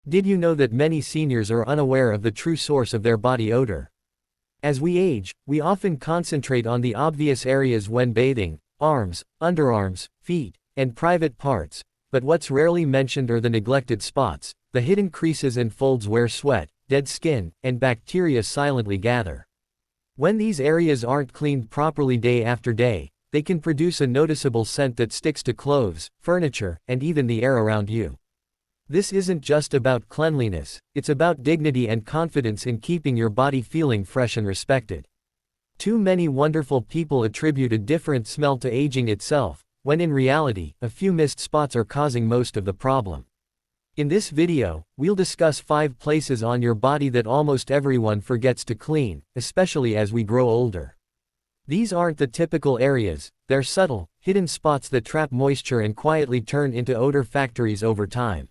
Did you know that many seniors are unaware of the true source of their body odor? As we age, we often concentrate on the obvious areas when bathing: arms, underarms, feet, and private parts, but what's rarely mentioned are the neglected spots, the hidden creases and folds where sweat, dead skin, and bacteria silently gather. When these areas aren't cleaned properly day after day, they can produce a noticeable scent that sticks to clothes, furniture, and even the air around you. This isn't just about cleanliness, it's about dignity and confidence in keeping your body feeling fresh and respected. Too many wonderful people attribute a different smell to aging itself, when in reality, a few missed spots are causing most of the problem. In this video, we'll discuss 5 places on your body that almost everyone forgets to clean, especially as we grow older. These aren't the typical areas, they're subtle, hidden spots that trap moisture and quietly turn into odor factories over time.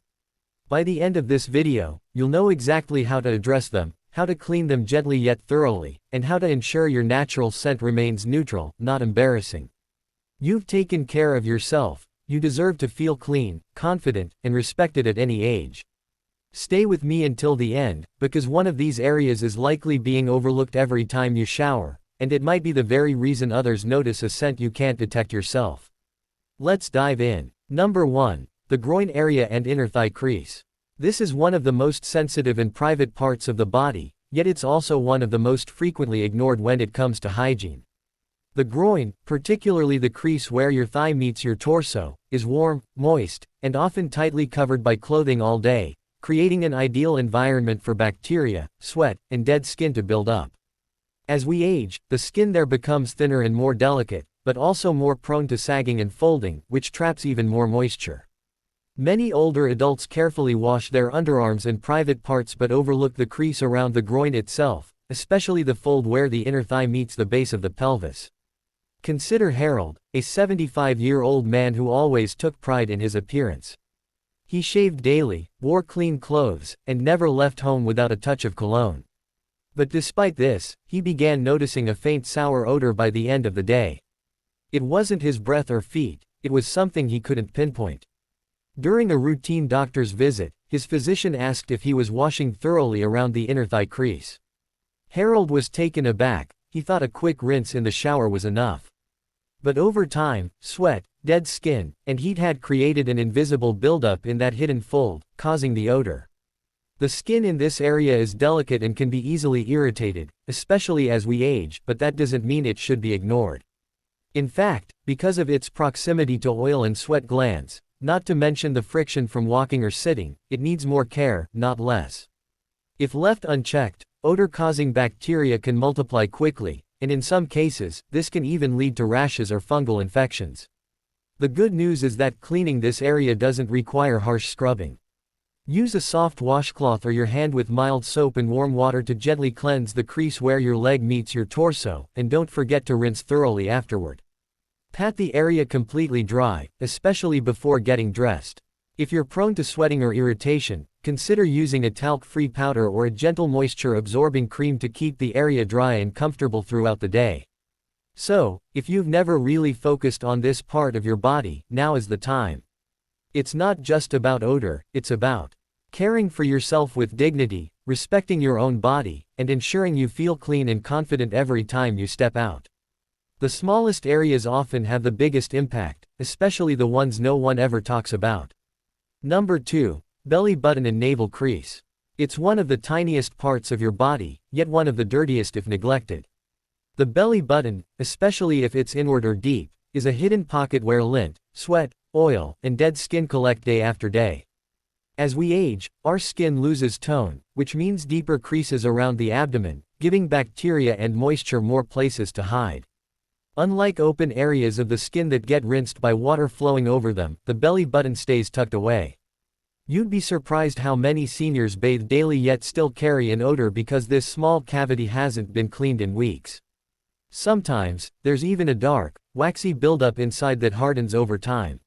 By the end of this video, you'll know exactly how to address them, how to clean them gently yet thoroughly, and how to ensure your natural scent remains neutral, not embarrassing. You've taken care of yourself. You deserve to feel clean, confident, and respected at any age. Stay with me until the end, because one of these areas is likely being overlooked every time you shower, and it might be the very reason others notice a scent you can't detect yourself. Let's dive in. Number 1. The groin area and inner thigh crease. This is one of the most sensitive and private parts of the body, yet it's also one of the most frequently ignored when it comes to hygiene. The groin, particularly the crease where your thigh meets your torso, is warm, moist, and often tightly covered by clothing all day, creating an ideal environment for bacteria, sweat, and dead skin to build up. As we age, the skin there becomes thinner and more delicate, but also more prone to sagging and folding, which traps even more moisture. Many older adults carefully wash their underarms and private parts but overlook the crease around the groin itself, especially the fold where the inner thigh meets the base of the pelvis. Consider Harold, a 75-year-old man who always took pride in his appearance. He shaved daily, wore clean clothes, and never left home without a touch of cologne. But despite this, he began noticing a faint sour odor by the end of the day. It wasn't his breath or feet, it was something he couldn't pinpoint. During a routine doctor's visit, his physician asked if he was washing thoroughly around the inner thigh crease. Harold was taken aback. He thought a quick rinse in the shower was enough. But over time, sweat, dead skin, and heat had created an invisible buildup in that hidden fold, causing the odor. The skin in this area is delicate and can be easily irritated, especially as we age, but that doesn't mean it should be ignored. In fact, because of its proximity to oil and sweat glands, not to mention the friction from walking or sitting, it needs more care, not less. If left unchecked, odor-causing bacteria can multiply quickly, and in some cases, this can even lead to rashes or fungal infections. The good news is that cleaning this area doesn't require harsh scrubbing. Use a soft washcloth or your hand with mild soap and warm water to gently cleanse the crease where your leg meets your torso, and don't forget to rinse thoroughly afterward. Pat the area completely dry, especially before getting dressed. If you're prone to sweating or irritation, consider using a talc-free powder or a gentle moisture-absorbing cream to keep the area dry and comfortable throughout the day. So, if you've never really focused on this part of your body, now is the time. It's not just about odor, it's about caring for yourself with dignity, respecting your own body, and ensuring you feel clean and confident every time you step out. The smallest areas often have the biggest impact, especially the ones no one ever talks about. Number 2. Belly button and navel crease. It's one of the tiniest parts of your body, yet one of the dirtiest if neglected. The belly button, especially if it's inward or deep, is a hidden pocket where lint, sweat, oil, and dead skin collect day after day. As we age, our skin loses tone, which means deeper creases around the abdomen, giving bacteria and moisture more places to hide. Unlike open areas of the skin that get rinsed by water flowing over them, the belly button stays tucked away. You'd be surprised how many seniors bathe daily yet still carry an odor because this small cavity hasn't been cleaned in weeks. Sometimes, there's even a dark, waxy buildup inside that hardens over time.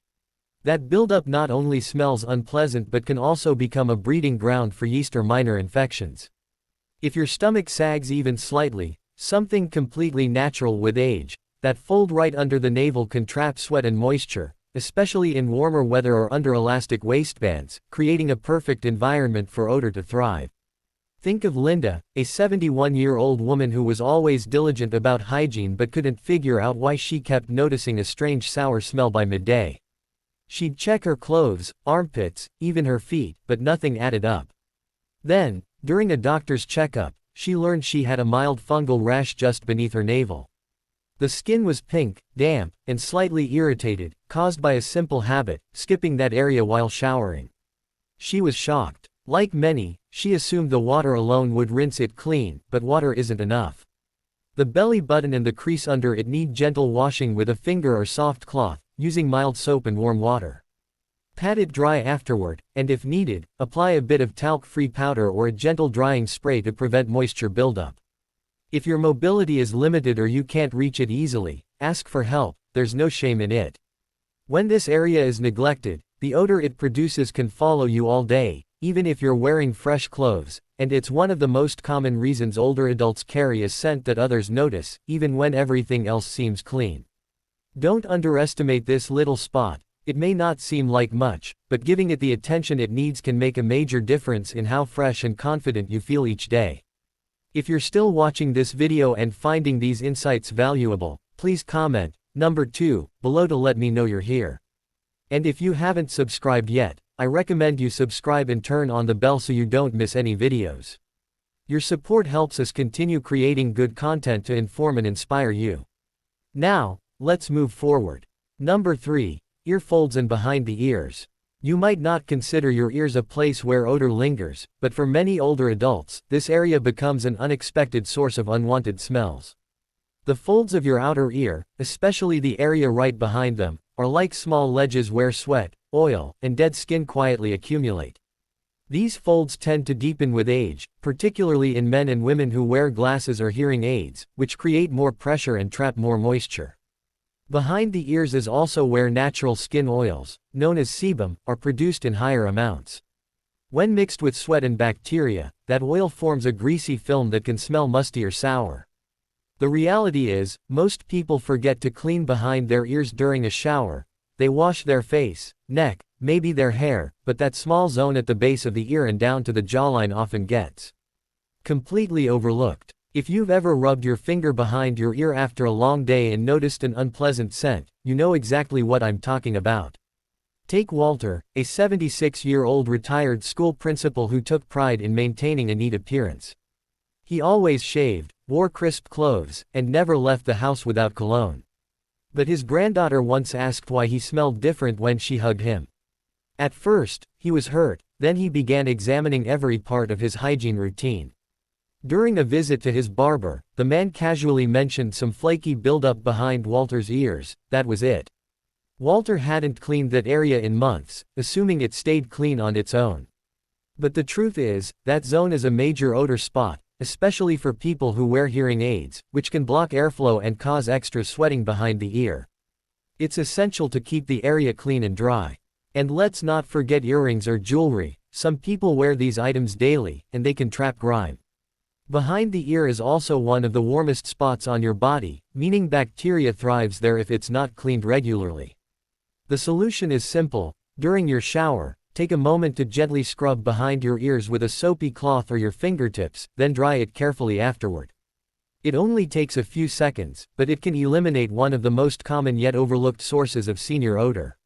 That buildup not only smells unpleasant but can also become a breeding ground for yeast or minor infections. If your stomach sags even slightly, something completely natural with age, that fold right under the navel can trap sweat and moisture, especially in warmer weather or under elastic waistbands, creating a perfect environment for odor to thrive. Think of Linda, a 71-year-old woman who was always diligent about hygiene but couldn't figure out why she kept noticing a strange sour smell by midday. She'd check her clothes, armpits, even her feet, but nothing added up. Then, during a doctor's checkup, she learned she had a mild fungal rash just beneath her navel. The skin was pink, damp, and slightly irritated, caused by a simple habit, skipping that area while showering. She was shocked. Like many, she assumed the water alone would rinse it clean, but water isn't enough. The belly button and the crease under it need gentle washing with a finger or soft cloth, using mild soap and warm water. Pat it dry afterward, and if needed, apply a bit of talc-free powder or a gentle drying spray to prevent moisture buildup. If your mobility is limited or you can't reach it easily, ask for help, there's no shame in it. When this area is neglected, the odor it produces can follow you all day, even if you're wearing fresh clothes, and it's one of the most common reasons older adults carry a scent that others notice, even when everything else seems clean. Don't underestimate this little spot. It may not seem like much, but giving it the attention it needs can make a major difference in how fresh and confident you feel each day. If you're still watching this video and finding these insights valuable, please comment number 2 below to let me know you're here. And if you haven't subscribed yet, I recommend you subscribe and turn on the bell so you don't miss any videos. Your support helps us continue creating good content to inform and inspire you. Now, let's move forward. Number 3. Ear folds and behind the ears. You might not consider your ears a place where odor lingers, but for many older adults, this area becomes an unexpected source of unwanted smells. The folds of your outer ear, especially the area right behind them, are like small ledges where sweat, oil, and dead skin quietly accumulate. These folds tend to deepen with age, particularly in men and women who wear glasses or hearing aids, which create more pressure and trap more moisture. Behind the ears is also where natural skin oils, known as sebum, are produced in higher amounts. When mixed with sweat and bacteria, that oil forms a greasy film that can smell musty or sour. The reality is, most people forget to clean behind their ears during a shower. They wash their face, neck, maybe their hair, but that small zone at the base of the ear and down to the jawline often gets completely overlooked. If you've ever rubbed your finger behind your ear after a long day and noticed an unpleasant scent, you know exactly what I'm talking about. Take Walter, a 76-year-old retired school principal who took pride in maintaining a neat appearance. He always shaved, wore crisp clothes, and never left the house without cologne. But his granddaughter once asked why he smelled different when she hugged him. At first, he was hurt, then he began examining every part of his hygiene routine. During a visit to his barber, the man casually mentioned some flaky buildup behind Walter's ears. That was it. Walter hadn't cleaned that area in months, assuming it stayed clean on its own. But the truth is, that zone is a major odor spot, especially for people who wear hearing aids, which can block airflow and cause extra sweating behind the ear. It's essential to keep the area clean and dry. And let's not forget earrings or jewelry. Some people wear these items daily, and they can trap grime. Behind the ear is also one of the warmest spots on your body, meaning bacteria thrives there if it's not cleaned regularly. The solution is simple. During your shower, take a moment to gently scrub behind your ears with a soapy cloth or your fingertips, then dry it carefully afterward. It only takes a few seconds, but it can eliminate one of the most common yet overlooked sources of senior odor.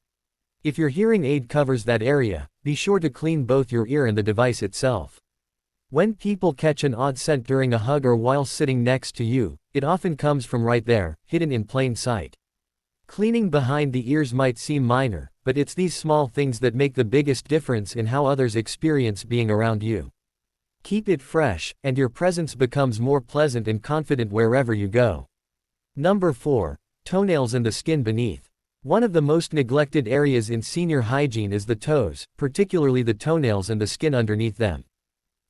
If your hearing aid covers that area, be sure to clean both your ear and the device itself. When people catch an odd scent during a hug or while sitting next to you, it often comes from right there, hidden in plain sight. Cleaning behind the ears might seem minor, but it's these small things that make the biggest difference in how others experience being around you. Keep it fresh, and your presence becomes more pleasant and confident wherever you go. Number 4. Toenails and the skin beneath. One of the most neglected areas in senior hygiene is the toes, particularly the toenails and the skin underneath them.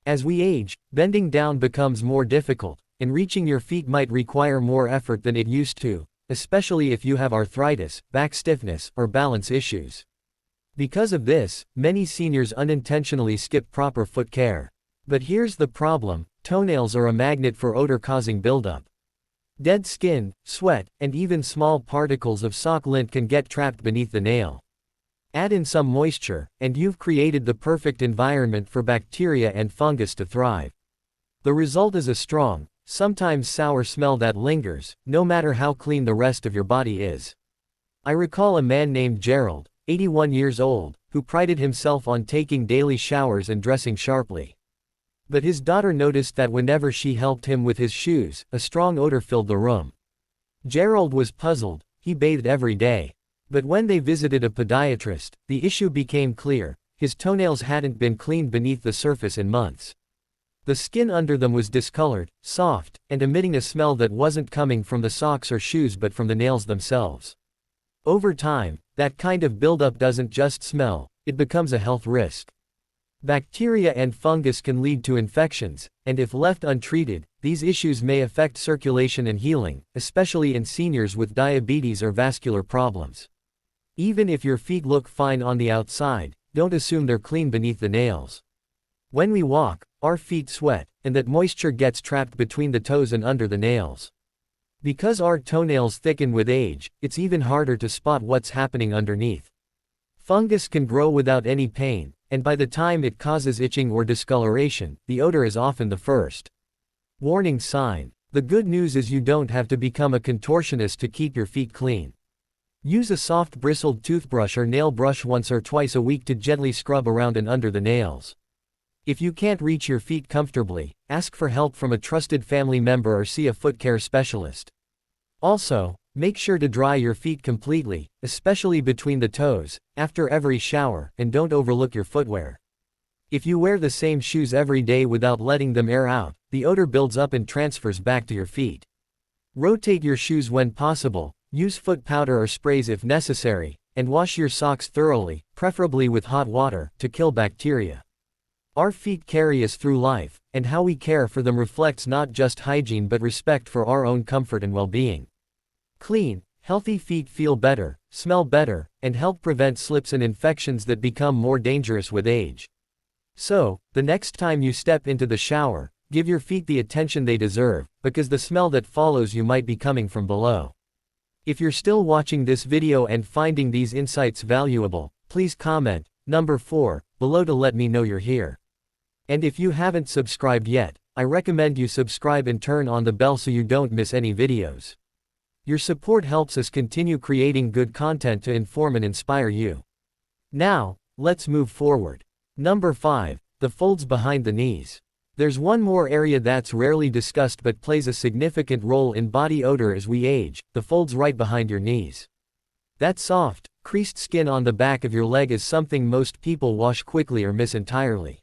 As we age, bending down becomes more difficult, and reaching your feet might require more effort than it used to, especially if you have arthritis, back stiffness, or balance issues. Because of this, many seniors unintentionally skip proper foot care. But here's the problem: toenails are a magnet for odor-causing buildup. Dead skin, sweat, and even small particles of sock lint can get trapped beneath the nail. Add in some moisture, and you've created the perfect environment for bacteria and fungus to thrive. The result is a strong, sometimes sour smell that lingers, no matter how clean the rest of your body is. I recall a man named Gerald, 81 years old, who prided himself on taking daily showers and dressing sharply. But his daughter noticed that whenever she helped him with his shoes, a strong odor filled the room. Gerald was puzzled. He bathed every day. But when they visited a podiatrist, the issue became clear: his toenails hadn't been cleaned beneath the surface in months. The skin under them was discolored, soft, and emitting a smell that wasn't coming from the socks or shoes but from the nails themselves. Over time, that kind of buildup doesn't just smell, it becomes a health risk. Bacteria and fungus can lead to infections, and if left untreated, these issues may affect circulation and healing, especially in seniors with diabetes or vascular problems. Even if your feet look fine on the outside, don't assume they're clean beneath the nails. When we walk, our feet sweat, and that moisture gets trapped between the toes and under the nails. Because our toenails thicken with age, it's even harder to spot what's happening underneath. Fungus can grow without any pain, and by the time it causes itching or discoloration, the odor is often the first warning sign. The good news is you don't have to become a contortionist to keep your feet clean. Use a soft bristled toothbrush or nail brush once or twice a week to gently scrub around and under the nails. If you can't reach your feet comfortably, ask for help from a trusted family member or see a foot care specialist. Also, make sure to dry your feet completely, especially between the toes, after every shower, and don't overlook your footwear. If you wear the same shoes every day without letting them air out, the odor builds up and transfers back to your feet. Rotate your shoes when possible. Use foot powder or sprays if necessary, and wash your socks thoroughly, preferably with hot water, to kill bacteria. Our feet carry us through life, and how we care for them reflects not just hygiene but respect for our own comfort and well-being. Clean, healthy feet feel better, smell better, and help prevent slips and infections that become more dangerous with age. So, the next time you step into the shower, give your feet the attention they deserve, because the smell that follows you might be coming from below. If you're still watching this video and finding these insights valuable, please comment number 4 below to let me know you're here. And if you haven't subscribed yet, I recommend you subscribe and turn on the bell so you don't miss any videos. Your support helps us continue creating good content to inform and inspire you. Now, let's move forward. Number 5, the folds behind the knees. There's one more area that's rarely discussed but plays a significant role in body odor as we age: the folds right behind your knees. That soft, creased skin on the back of your leg is something most people wash quickly or miss entirely.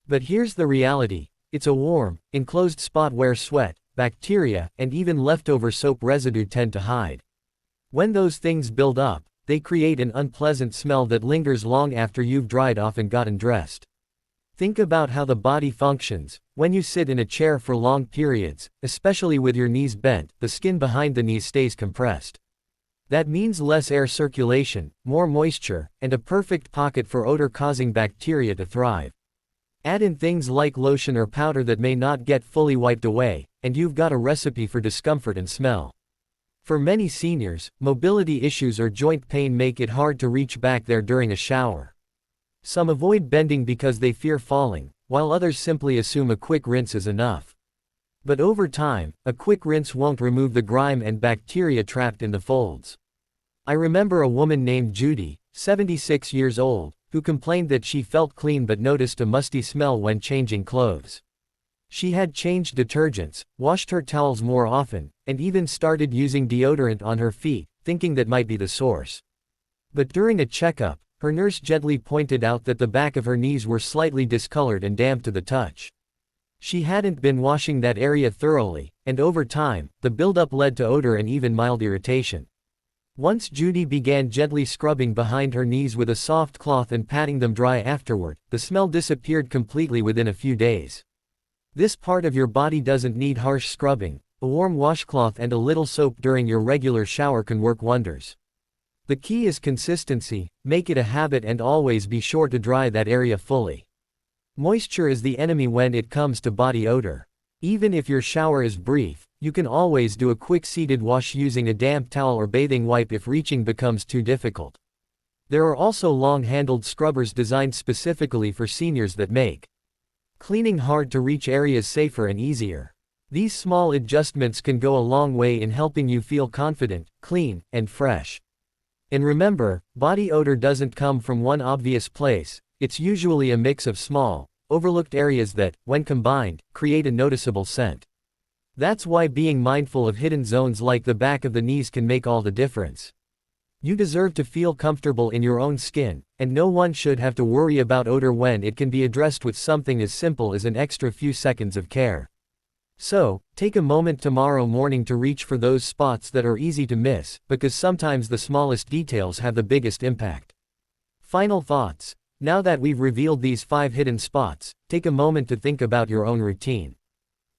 But here's the reality: it's a warm, enclosed spot where sweat, bacteria, and even leftover soap residue tend to hide. When those things build up, they create an unpleasant smell that lingers long after you've dried off and gotten dressed. Think about how the body functions. When you sit in a chair for long periods, especially with your knees bent, the skin behind the knees stays compressed. That means less air circulation, more moisture, and a perfect pocket for odor-causing bacteria to thrive. Add in things like lotion or powder that may not get fully wiped away, and you've got a recipe for discomfort and smell. For many seniors, mobility issues or joint pain make it hard to reach back there during a shower. Some avoid bending because they fear falling, while others simply assume a quick rinse is enough. But over time, a quick rinse won't remove the grime and bacteria trapped in the folds. I remember a woman named Judy, 76 years old, who complained that she felt clean but noticed a musty smell when changing clothes. She had changed detergents, washed her towels more often, and even started using deodorant on her feet, thinking that might be the source. But during a checkup, her nurse gently pointed out that the back of her knees were slightly discolored and damp to the touch. She hadn't been washing that area thoroughly, and over time, the buildup led to odor and even mild irritation. Once Judy began gently scrubbing behind her knees with a soft cloth and patting them dry afterward, the smell disappeared completely within a few days. This part of your body doesn't need harsh scrubbing. A warm washcloth and a little soap during your regular shower can work wonders. The key is consistency. Make it a habit and always be sure to dry that area fully. Moisture is the enemy when it comes to body odor. Even if your shower is brief, You can always do a quick seated wash using a damp towel or bathing wipe if reaching becomes too difficult. There are also long-handled scrubbers designed specifically for seniors that make cleaning hard-to-reach areas safer and easier. These small adjustments can go a long way in helping you feel confident, clean, and fresh. And remember, body odor doesn't come from one obvious place. It's usually a mix of small, overlooked areas that, when combined, create a noticeable scent. That's why being mindful of hidden zones like the back of the knees can make all the difference. You deserve to feel comfortable in your own skin, and no one should have to worry about odor when it can be addressed with something as simple as an extra few seconds of care. So, take a moment tomorrow morning to reach for those spots that are easy to miss, because sometimes the smallest details have the biggest impact. Final thoughts. Now that we've revealed these 5 hidden spots, take a moment to think about your own routine.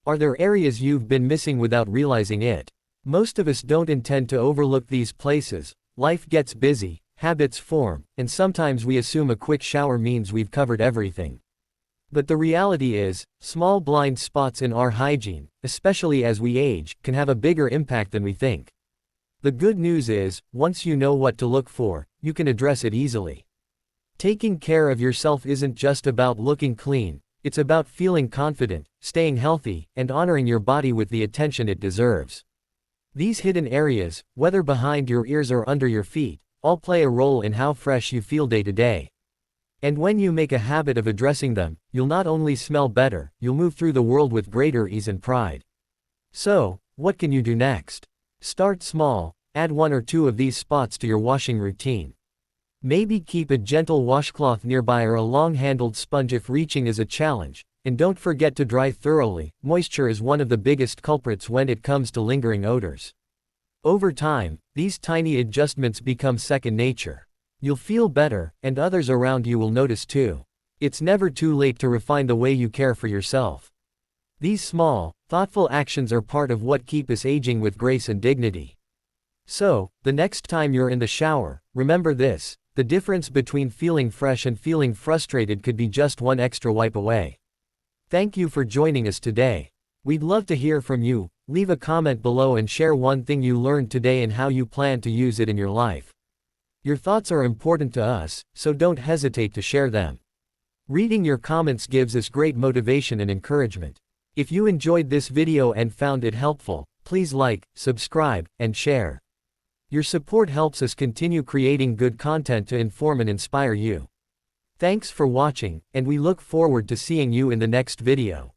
Are there areas you've been missing without realizing it? Most of us don't intend to overlook these places. Life gets busy, habits form, and sometimes we assume a quick shower means we've covered everything. But the reality is, small blind spots in our hygiene, especially as we age, can have a bigger impact than we think. The good news is, once you know what to look for, you can address it easily. Taking care of yourself isn't just about looking clean, it's about feeling confident, staying healthy, and honoring your body with the attention it deserves. These hidden areas, whether behind your ears or under your feet, all play a role in how fresh you feel day to day. And when you make a habit of addressing them, you'll not only smell better, you'll move through the world with greater ease and pride. So, what can you do next? Start small, add 1 or 2 of these spots to your washing routine. Maybe keep a gentle washcloth nearby or a long-handled sponge if reaching is a challenge. And don't forget to dry thoroughly. Moisture is one of the biggest culprits when it comes to lingering odors. Over time, these tiny adjustments become second nature. You'll feel better, and others around you will notice too. It's never too late to refine the way you care for yourself. These small, thoughtful actions are part of what keep us aging with grace and dignity. So, the next time you're in the shower, remember this: the difference between feeling fresh and feeling frustrated could be just 1 extra wipe away. Thank you for joining us today. We'd love to hear from you. Leave a comment below and share one thing you learned today and how you plan to use it in your life. Your thoughts are important to us, so don't hesitate to share them. Reading your comments gives us great motivation and encouragement. If you enjoyed this video and found it helpful, please like, subscribe, and share. Your support helps us continue creating good content to inform and inspire you. Thanks for watching, and we look forward to seeing you in the next video.